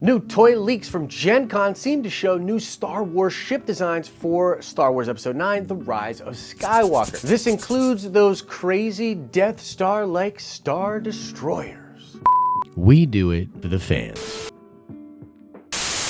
New toy leaks from Gen Con seem to show new Star Wars ship designs for Star Wars Episode 9, The Rise of Skywalker. This includes those crazy Death Star-like Star Destroyers. We do it for the fans.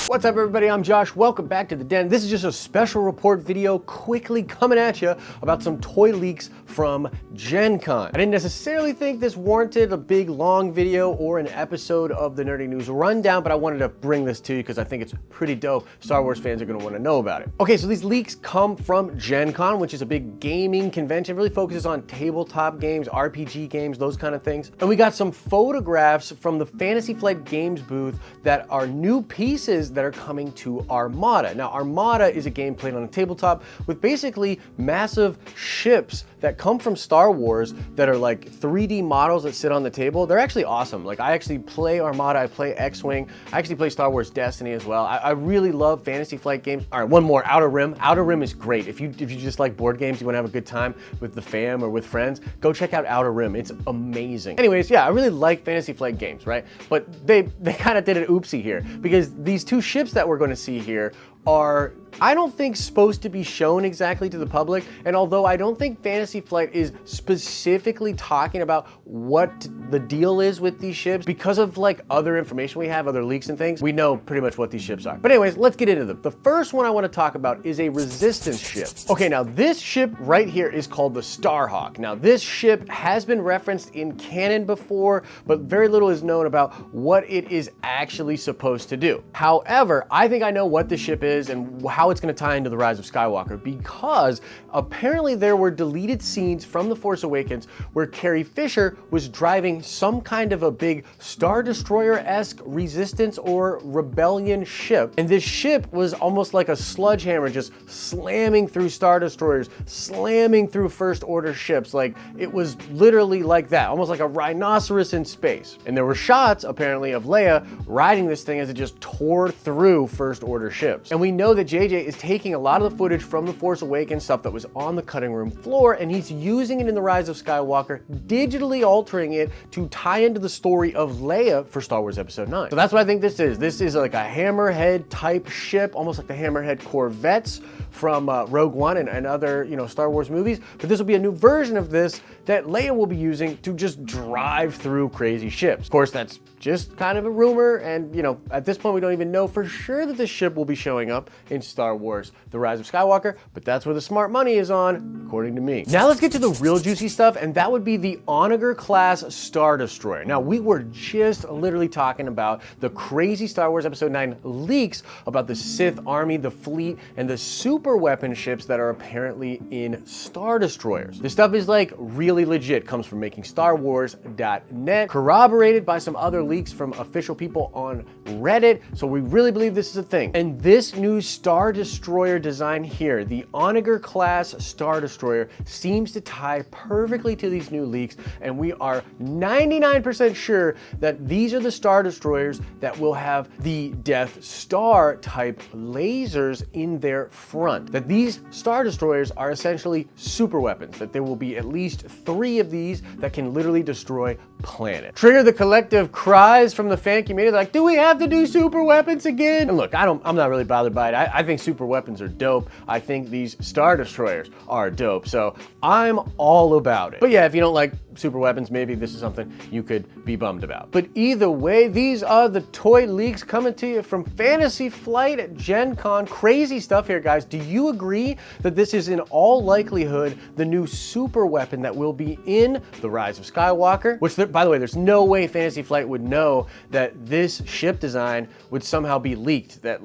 What's up, everybody? I'm Josh. Welcome back to the Den. This is just a special report video quickly coming at you about some toy leaks from Gen Con. I didn't necessarily think this warranted a big long video or an episode of the Nerdy News Rundown, but I wanted to bring this to you because I think it's pretty dope. Star Wars fans are going to want to know about it. Okay, so these leaks come from Gen Con, which is a big gaming convention. It really focuses on tabletop games, RPG games, those kind of things. And we got some photographs from the Fantasy Flight Games booth that are new pieces that are coming to Armada. Now, Armada is a game played on a tabletop with basically massive ships that come from Star Wars that are like 3D models that sit on the table. They're actually awesome. Like, I actually play Armada, I play X-Wing, I actually play Star Wars Destiny as well. I really love Fantasy Flight games. All right, one more, Outer Rim. Outer Rim is great. If you just like board games, you want to have a good time with the fam or with friends, go check out Outer Rim. It's amazing. Anyways, yeah, I really like Fantasy Flight games, right? But they kind of did an oopsie here because these two ships that we're going to see here are, I don't think, supposed to be shown exactly to the public. And although I don't think Fantasy Flight is specifically talking about what the deal is with these ships, because of like other information we have, other leaks and things, we know pretty much what these ships are. But anyways, let's get into them. The first one I want to talk about is a resistance ship. Okay, now this ship right here is called the Starhawk. Now this ship has been referenced in canon before, but very little is known about what it is actually supposed to do. However, I think I know what this ship is and how it's going to tie into The Rise of Skywalker, because apparently there were deleted scenes from The Force Awakens where Carrie Fisher was driving some kind of a big Star Destroyer-esque resistance or rebellion ship, and this ship was almost like a sledgehammer, just slamming through Star Destroyers, slamming through First Order ships. Like, it was literally like that, almost like a rhinoceros in space. And there were shots apparently of Leia riding this thing as it just tore through First Order ships. And we know that JJ is taking a lot of the footage from The Force Awakens, stuff that was on the cutting room floor, and he's using it in The Rise of Skywalker, digitally altering it to tie into the story of Leia for Star Wars Episode 9. So that's what I think this is. This is like a Hammerhead type ship, almost like the Hammerhead Corvettes from Rogue One and other, Star Wars movies. But this will be a new version of this that Leia will be using to just drive through crazy ships. Of course, that's just kind of a rumor, and at this point we don't even know for sure that this ship will be showing up in Star Wars The Rise of Skywalker, but that's where the smart money is on, according to me. Now let's get to the real juicy stuff, and that would be the Onager class Star Destroyer. Now, we were just literally talking about the crazy Star Wars Episode 9 leaks about the Sith army, the fleet, and the super weapon ships that are apparently in Star Destroyers. This stuff is like really legit, comes from MakingStarWars.net, corroborated by some other leaks from official people on Reddit, so we really believe this is a thing. And this new Star Destroyer design here, the Onager class Star Destroyer, seems to tie perfectly to these new leaks, and we are 99% sure that these are the Star Destroyers that will have the Death Star type lasers in their front. That these Star Destroyers are essentially super weapons, that there will be at least 3 of these that can literally destroy planets. Trigger the collective cries from the fan community like, do we have to do super weapons again? And look, I'm not really bothered by it. I think super weapons are dope. I think these Star Destroyers are dope, so I'm all about it. But yeah, if you don't like super weapons, maybe this is something you could be bummed about. But either way, these are the toy leaks coming to you from Fantasy Flight at Gen Con. Crazy stuff here, guys. Do you agree that this is in all likelihood the new super weapon that will be in The Rise of Skywalker? Which, by the way, there's no way Fantasy Flight would know that this ship design would somehow be leaked, that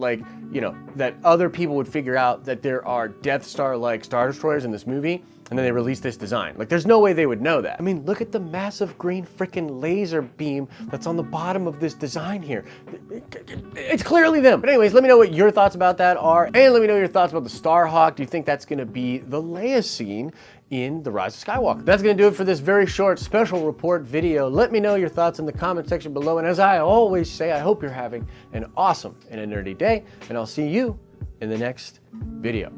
that other people would figure out that there are Death Star-like Star Destroyers in this movie, and then they release this design. Like, there's no way they would know that. I mean, look at the massive green freaking laser beam that's on the bottom of this design here. It's clearly them. But anyways, let me know what your thoughts about that are, and let me know your thoughts about the Starhawk. Do you think that's gonna be the Leia scene in The Rise of Skywalker? That's gonna do it for this very short special report video. Let me know your thoughts in the comment section below, and as I always say, I hope you're having an awesome and a nerdy day, and I'll see you in the next video.